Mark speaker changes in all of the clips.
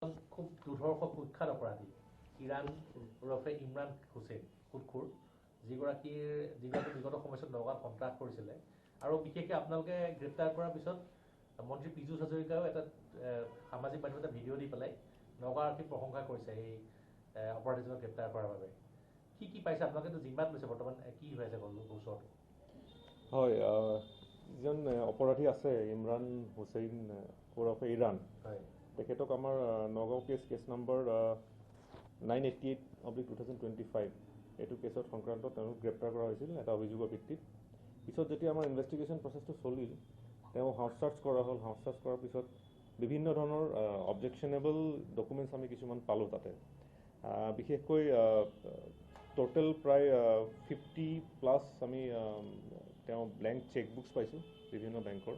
Speaker 1: খুব দুৰ্ধৰ্ষ কুখ্যাত অপৰাধী ইৰাণ ওৰফে ইমৰান হুছেইন খুদখুৰ যিগৰাকী বিগত সময়ছোৱাত নগাঁৱত সন্ত্ৰাস কৰিছিলে আৰু বিশেষকৈ আপোনালোকে গ্ৰেপ্তাৰ কৰাৰ পিছত মন্ত্ৰী পীযুষ হাজৰিকাও এটা সামাজিক মাধ্যমত এটা ভিডিঅ' দি পেলাই নগাঁৱৰ প্ৰশংসা কৰিছে এই অপৰাধীজনক গ্ৰেপ্তাৰ কৰাৰ বাবে কি পাইছে আপোনালোকেতো জিম্মাত লৈছে বৰ্তমান কি হৈ আছে গোচৰটো
Speaker 2: হয় যিজন অপৰাধী আছে ইমৰান হুছেইন ওৰফে ইৰাণ
Speaker 1: হয়
Speaker 2: তেখেতক আমাৰ নগাঁও কেছ নম্বৰ 988/2025 এইটো কেছত সংক্ৰান্তত তেওঁক গ্ৰেপ্তাৰ কৰা হৈছিল এটা অভিযোগৰ ভিত্তিত পিছত যেতিয়া আমাৰ ইনভেষ্টিগেশ্যন প্ৰচেছটো চলিল তেওঁ হাউচ চাৰ্চ কৰা হ'ল হাউচ চাৰ্চ কৰাৰ পিছত বিভিন্ন ধৰণৰ অবজেকশ্যনেবল ডকুমেণ্টছ আমি কিছুমান পালোঁ তাতে বিশেষকৈ টোটেল প্ৰায় 50+ আমি তেওঁ ব্লেংক চেকবুকছ পাইছোঁ বিভিন্ন বেংকৰ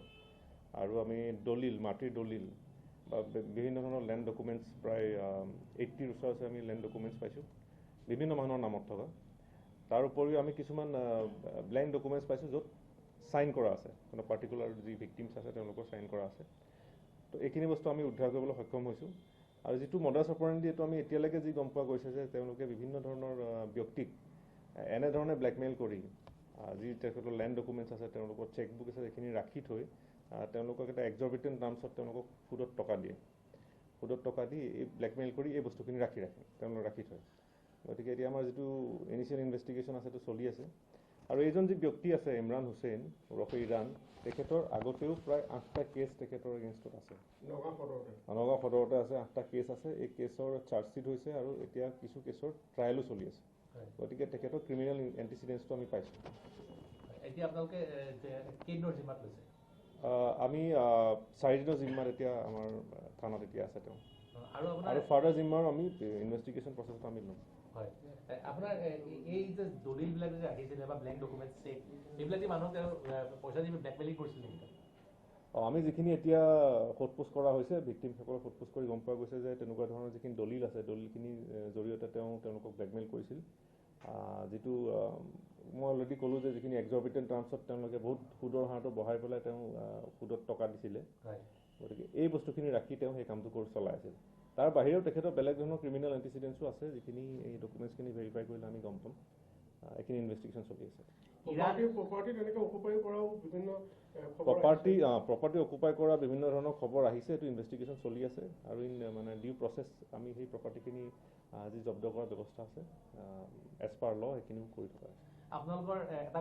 Speaker 2: আৰু আমি দলিল মাটিৰ দলিল বা বিভিন্ন ধৰণৰ লেণ্ড ডকুমেণ্টছ প্ৰায় 80ৰ ওচৰা আমি লেণ্ড ডকুমেণ্টছ পাইছোঁ বিভিন্ন মানুহৰ নামত থকা তাৰ উপৰিও আমি কিছুমান ব্লেংক ডকুমেণ্টছ পাইছোঁ য'ত সাইন কৰা আছে কোনো পাৰ্টিকুলাৰ যি ভিকটিমছ আছে তেওঁলোকৰ সাইন কৰা আছে তো এইখিনি বস্তু আমি উদ্ধাৰ কৰিবলৈ সক্ষম হৈছোঁ আৰু যিটো মডাছ অপাৰেণ্ডি এইটো আমি এতিয়ালৈকে যি গম পোৱা গৈছে যে তেওঁলোকে বিভিন্ন ধৰণৰ ব্যক্তিক এনেধৰণে ব্লেকমেইল কৰি যি তেখেতৰ লেণ্ড ডকুমেণ্টছ আছে তেওঁলোকৰ চেকবুক আছে এইখিনি ৰাখি থৈ তেওঁলোকক এটা এক্সঅৰবিটেণ্ট টাৰ্মছত তেওঁলোকক সুদত টকা দি এই ব্লেকমেইল কৰি এই বস্তুখিনি তেওঁলোকে ৰাখি থয় গতিকে এতিয়া আমাৰ যিটো ইনিচিয়েল ইনভেষ্টিগেশ্যন আছে সেইটো চলি আছে আৰু এইজন যি ব্যক্তি আছে ইমৰান হুছেইন ওৰফে ইৰাণ তেখেতৰ আগতেও প্ৰায় 8টা কেছ তেখেতৰ এগেইনষ্টত আছে নগাঁও সদৰতে আছে 8টা কেছ আছে এই কেছৰ চাৰ্জশ্বিট হৈছে আৰু এতিয়া কিছু কেছৰ ট্ৰায়েলো চলি আছে গতিকে তেখেতৰ ক্ৰিমিনেল এণ্টিচিডেণ্টছটো আমি পাইছোঁ
Speaker 1: এতিয়া আপোনালোকে কেইদিনৰ জিম্মাত লৈছে
Speaker 2: আমি 4 দিনৰ জিম্মাত এতিয়া আমাৰ থানাত এতিয়া আছে তেওঁ
Speaker 1: আৰু
Speaker 2: ফাৰ্ডাৰ জিম্মাৰ আমি ইনভেষ্টিগেশ্যন প্ৰচেছটো আমি ল'ম
Speaker 1: হয় আপোনাৰ এই যে দলিলবিলাক যে ৰাখিছিলে বা ব্লেংক ডকুমেণ্টছ চেক এইবিলাক যে মানুহক পইচা দি ব্লেকমেইলিং কৰিছিল নেকি
Speaker 2: আমি যিখিনি এতিয়া সোধপোছ কৰা হৈছে ভিক্টিমসকলক সোধপোছ কৰি গম পোৱা গৈছে যে তেনেকুৱা ধৰণৰ যিখিনি দলিল আছে দলিলখিনিৰ জৰিয়তে তেওঁলোকক ব্লেকমেইল কৰিছিল যিটো মই অলৰেডি ক'লোঁ যে যিখিনি এক্সঅৰবিটেণ্ট টাৰ্মছত তেওঁলোকে বহুত সুদৰ হাৰটো বঢ়াই পেলাই তেওঁ সুদত টকা দিছিলে গতিকে এই বস্তুখিনি ৰাখি তেওঁ সেই কামটো চলাই আছিল তাৰ বাহিৰেও তেখেতৰ বেলেগ ধৰণৰ ক্ৰিমিনেল এণ্টিচিডেণ্টছো আছে যিখিনি এই ডকুমেণ্টছখিনি ভেৰিফাই কৰিলে আমি গম পাম এইখিনি ইনভেষ্টিগেশ্যন চলি আছে প্ৰপাৰ্টি অকুপাই কৰা বিভিন্ন ধৰণৰ খবৰ আহিছে এইটো ইনভেষ্টিগেশ্যন চলি আছে আৰু মানে ডিউ প্ৰচেছ আমি সেই প্ৰপাৰ্টিখিনি যি জব্দ কৰাৰ ব্যৱস্থা আছে এজ পাৰ ল' সেইখিনিও কৰি থকা হৈছে
Speaker 1: আপোনালোকৰ এটা